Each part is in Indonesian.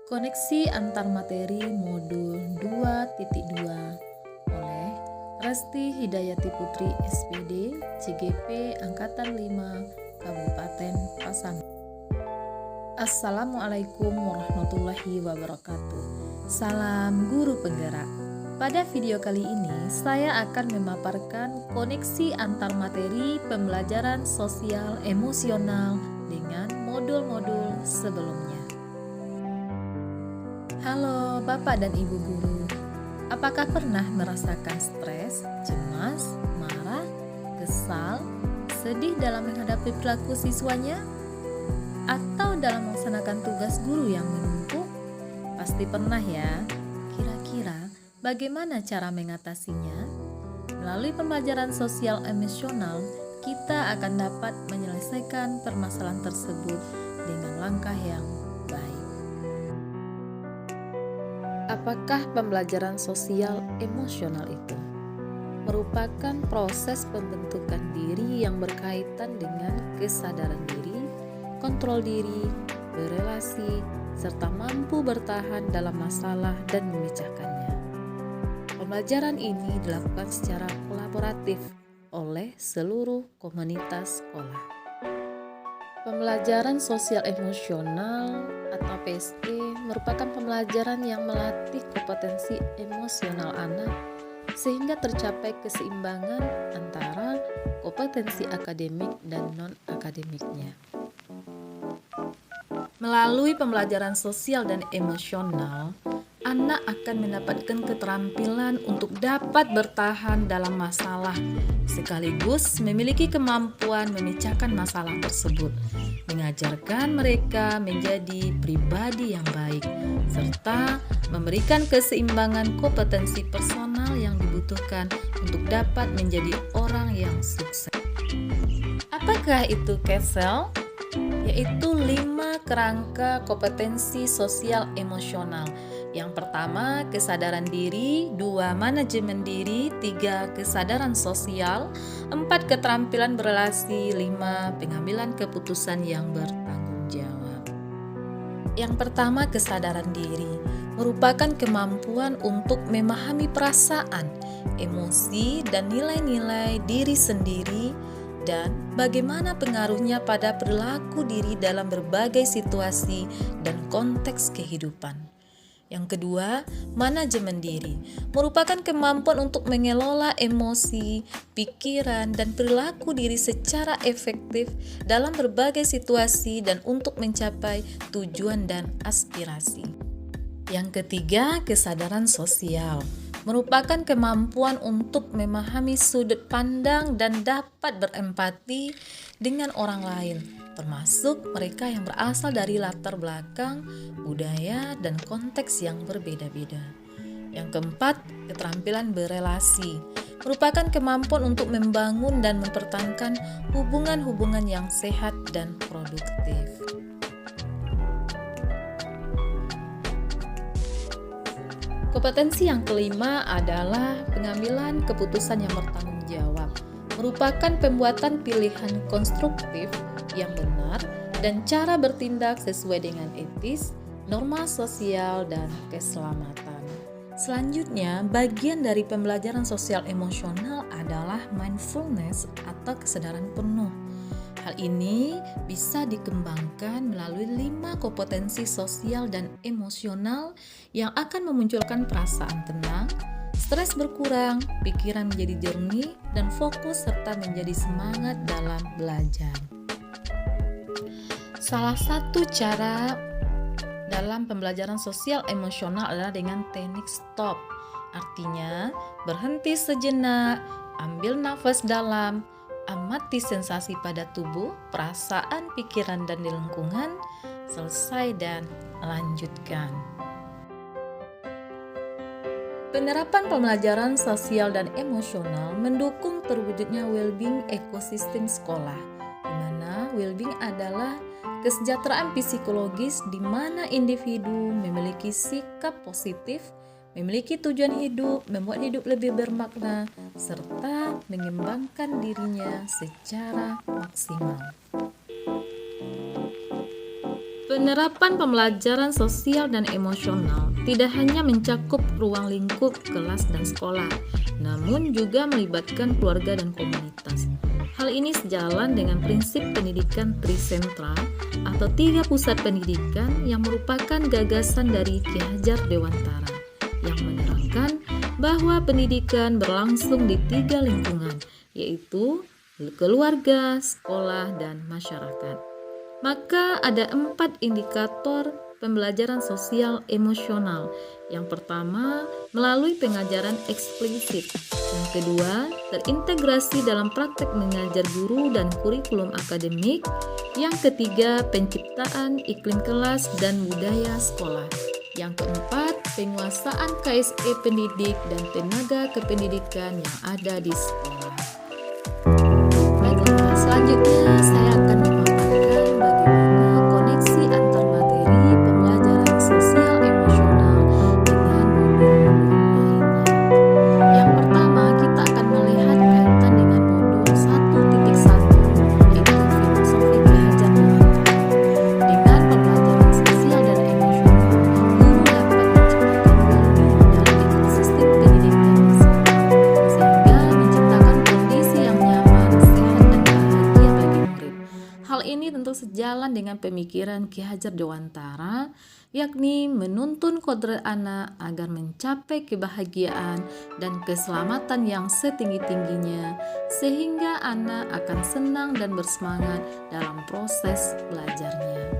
Koneksi antar materi modul 2.2 oleh Resti Hidayati Putri SPD CGP Angkatan 5 Kabupaten Pasaman. Assalamualaikum warahmatullahi wabarakatuh. Salam guru penggerak. Pada video kali ini saya akan memaparkan koneksi antar materi pembelajaran sosial emosional dengan modul-modul sebelumnya. Halo Bapak dan Ibu guru, apakah pernah merasakan stres, cemas, marah, kesal, sedih dalam menghadapi perilaku siswanya? Atau dalam melaksanakan tugas guru yang menumpuk? Pasti pernah ya. Kira-kira bagaimana cara mengatasinya? Melalui pembelajaran sosial emosional, kita akan dapat menyelesaikan permasalahan tersebut dengan langkah yang baik. Apakah pembelajaran sosial emosional itu? Merupakan proses pembentukan diri yang berkaitan dengan kesadaran diri, kontrol diri, berelasi, serta mampu bertahan dalam masalah dan memecahkannya. Pembelajaran ini dilakukan secara kolaboratif oleh seluruh komunitas sekolah. Pembelajaran sosial emosional atau PSE merupakan pembelajaran yang melatih kompetensi emosional anak sehingga tercapai keseimbangan antara kompetensi akademik dan non-akademiknya. Melalui pembelajaran sosial dan emosional, anak akan mendapatkan keterampilan untuk dapat bertahan dalam masalah, sekaligus memiliki kemampuan memecahkan masalah tersebut, mengajarkan mereka menjadi pribadi yang baik, serta memberikan keseimbangan kompetensi personal yang dibutuhkan untuk dapat menjadi orang yang sukses. Apakah itu KESEL? Yaitu 5 kerangka kompetensi sosial emosional. Yang pertama, kesadaran diri, 2 manajemen diri, 3 kesadaran sosial, 4 keterampilan berelasi, 5 pengambilan keputusan yang bertanggung jawab. Yang pertama, kesadaran diri merupakan kemampuan untuk memahami perasaan, emosi, dan nilai-nilai diri sendiri dan bagaimana pengaruhnya pada perilaku diri dalam berbagai situasi dan konteks kehidupan. Yang kedua, manajemen diri merupakan kemampuan untuk mengelola emosi, pikiran, dan perilaku diri secara efektif dalam berbagai situasi dan untuk mencapai tujuan dan aspirasi. Yang ketiga, kesadaran sosial merupakan kemampuan untuk memahami sudut pandang dan dapat berempati dengan orang lain, termasuk mereka yang berasal dari latar belakang, budaya, dan konteks yang berbeda-beda. Yang keempat, keterampilan berelasi merupakan kemampuan untuk membangun dan mempertahankan hubungan-hubungan yang sehat dan produktif. Kompetensi yang kelima adalah pengambilan keputusan yang bertanggung jawab, merupakan pembuatan pilihan konstruktif yang benar dan cara bertindak sesuai dengan etis, norma sosial, dan keselamatan. Selanjutnya, bagian dari pembelajaran sosial emosional adalah mindfulness atau kesadaran penuh. Hal ini bisa dikembangkan melalui 5 kompetensi sosial dan emosional yang akan memunculkan perasaan tenang, stres berkurang, pikiran menjadi jernih, dan fokus serta menjadi semangat dalam belajar. Salah satu cara dalam pembelajaran sosial emosional adalah dengan teknik stop. Artinya, berhenti sejenak, ambil nafas dalam, amati sensasi pada tubuh, perasaan, pikiran, dan di lingkungan, selesai dan lanjutkan. Penerapan pembelajaran sosial dan emosional mendukung terwujudnya well-being ekosistem sekolah, di mana well-being adalah kesejahteraan psikologis di mana individu memiliki sikap positif, memiliki tujuan hidup, membuat hidup lebih bermakna, serta mengembangkan dirinya secara maksimal. Penerapan pembelajaran sosial dan emosional tidak hanya mencakup ruang lingkup kelas dan sekolah, namun juga melibatkan keluarga dan komunitas. Hal ini sejalan dengan prinsip pendidikan trisentral atau 3 pusat pendidikan yang merupakan gagasan dari Ki Hajar Dewantara yang menerangkan bahwa pendidikan berlangsung di 3 lingkungan, yaitu keluarga, sekolah, dan masyarakat. Maka ada 4 indikator pembelajaran sosial emosional. Yang pertama, melalui pengajaran eksplisit. Yang kedua, terintegrasi dalam praktek mengajar guru dan kurikulum akademik. Yang ketiga, penciptaan iklim kelas dan budaya sekolah. Yang keempat, penguasaan KSE pendidik dan tenaga kependidikan yang ada di sekolah. Baiklah, selanjutnya saya akan memaparkan bagaimana koneksi antar materi pembelajaran sosial emosional dengan modul-modul lainnya. Yang pertama, kita akan melihat kaitan dengan modul 1.1, yaitu filosofi Ki Hajar Dewantara. Dengan pembelajaran sosial dan emosional, guru dapat menciptakan well-being dalam ekosistem pendidikan sehingga menciptakan kondisi yang nyaman, sehat, dan bahagia bagi murid. Hal ini tentu sejalan dengan pemikiran Ki Hajar Dewantara, yakni menuntun kodrat anak agar mencapai kebahagiaan dan keselamatan yang setinggi-tingginya, sehingga anak akan senang dan bersemangat dalam proses belajarnya.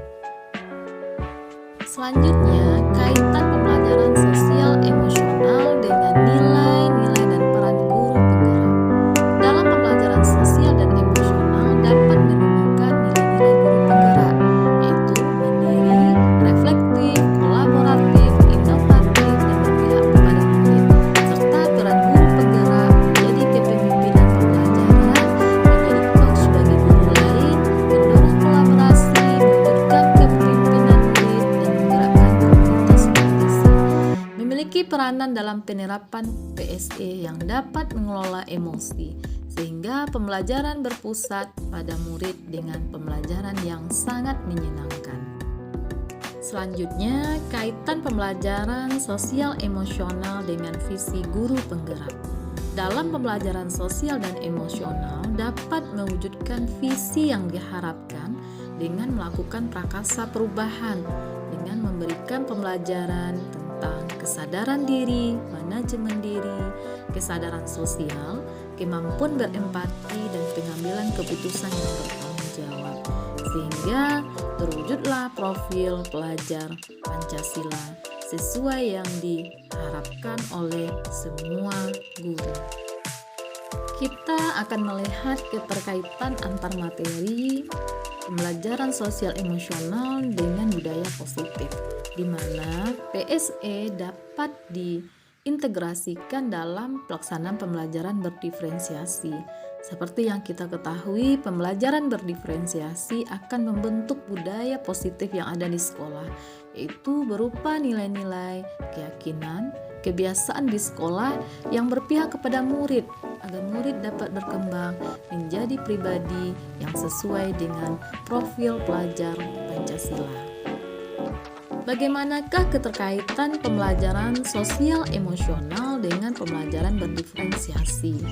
Selanjutnya, kaitan pembelajaran sosial emosional dengan nilai-nilai dan peran guru penggerak. Dalam pembelajaran sosial dan emosional dapat menumbuhkan nilai-nilai guru penggerak, yaitu mandiri, reflektif, kolaboratif, inovatif, dan berpihak kepada murid, serta peran guru penggerak menjadi kepemimpinan pembelajaran, menjadi coach bagi guru lain, mendorong kolaborasi, mewujudkan kepemimpinan murid, dan menggerakkan komunitas kompetisi. Memiliki peranan dalam penerapan PSE yang dapat mengelola emosi, sehingga pembelajaran berpusat pada murid dengan pembelajaran yang sangat menyenangkan. Selanjutnya, kaitan pembelajaran sosial emosional dengan visi guru penggerak. Dalam pembelajaran sosial dan emosional dapat mewujudkan visi yang diharapkan dengan melakukan prakarsa perubahan, dengan memberikan pembelajaran tentang kesadaran diri, manajemen diri, kesadaran sosial, kemampuan berempati, dan pengambilan keputusan yang bertanggung jawab, sehingga terwujudlah profil pelajar Pancasila sesuai yang diharapkan oleh semua guru. Kita akan melihat keterkaitan antar materi pembelajaran sosial emosional dengan budaya positif, di mana PSE dapat diintegrasikan dalam pelaksanaan pembelajaran berdiferensiasi. Seperti yang kita ketahui, pembelajaran berdiferensiasi akan membentuk budaya positif yang ada di sekolah, yaitu berupa nilai-nilai, keyakinan, kebiasaan di sekolah yang berpihak kepada murid, agar murid dapat berkembang menjadi pribadi yang sesuai dengan profil pelajar Pancasila. Bagaimanakah keterkaitan pembelajaran sosial emosional dengan pembelajaran berdiferensiasi?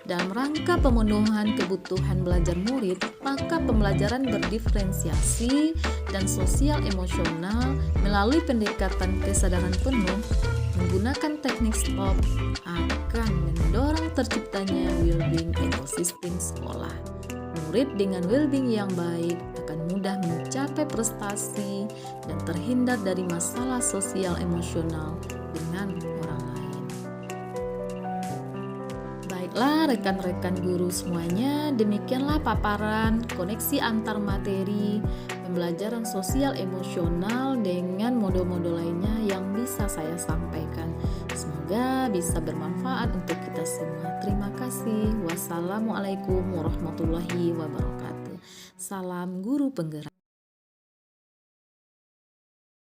Dalam rangka pemenuhan kebutuhan belajar murid, maka pembelajaran berdiferensiasi dan sosial emosional melalui pendekatan kesadaran penuh menggunakan teknik STOP akan mendorong terciptanya well-being ekosistem sekolah. Murid dengan well-being yang baik akan mudah mencapai prestasi dan terhindar dari masalah sosial emosional dengan orang lain. Baiklah rekan-rekan guru semuanya, demikianlah paparan koneksi antar materi pembelajaran sosial emosional dengan modul-modul lainnya yang bisa saya sampaikan. Semoga bisa bermanfaat untuk kita semua. Terima kasih. Wassalamualaikum warahmatullahi wabarakatuh. Salam guru penggerak.